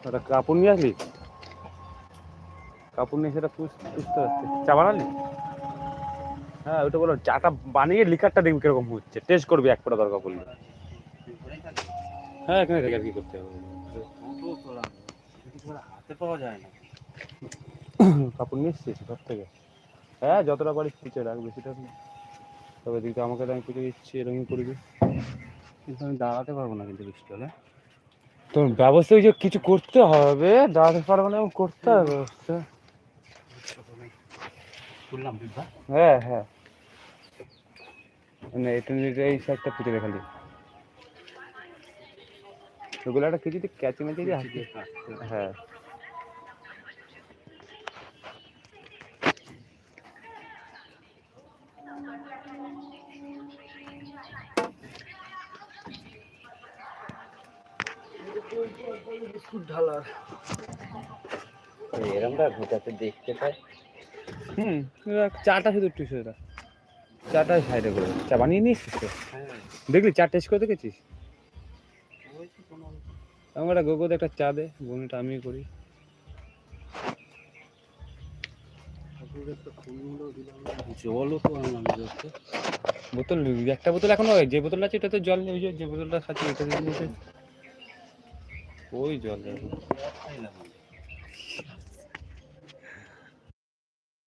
ওটা কাপড় নিয়ে আসলি? কাপড় নিয়ে সেটা পুষতে হচ্ছে। চা বানালি? হ্যাঁ ওটা বলো, চাটা বানিয়ে লিকারটা দেখবি কিরকম হচ্ছে, টেস্ট করবি এক ফোঁটা দরকার পড়লে। হ্যাঁ এখানে থেকে আর কি করতে হবে। হাতে পাওয়া যায় না। কাপড় নিয়ে এসছিস ঘর থেকে? হ্যাঁ যতটা পারিস পিছিয়ে রাখ, বেশিটা না। তবে দিকে আমাকে তো আমি পুজো দিচ্ছি, এরকম করবি। কিন্তু আমি দাঁড়াতে পারবো না কিন্তু বৃষ্টি হলে। তোর ব্যবস্থা যে কিছু করতে হবে, দাঁড়াতে পারবো না, করতে হবে ব্যবস্থা। তুললাম হ্যাঁ হ্যাঁ, না এটা এই সাইডটা পুজো দেখালি ওগুলো একটা কিছুতে ক্যাচি ম্যাচি দিয়ে হাসি। হ্যাঁ বিস্কুট ঢালার এরমটা ঘুটাতে দেখতে পাই। চাটা শুধু একটু সেটা, চাটা সাইডে করে চা বানিয়ে নিয়েছিস তো? দেখলি চা টেস্ট করে দেখেছিস? আমার একটা গোগোতে একটা চা দে, বোনটা আমি করি। জলও তো আনলাম বোতল, একটা বোতল এখনো, যে বোতলটা আছে এটা তো জল নেই, যে বোতলটা খাচ্ছি এটা দিয়ে ওই জল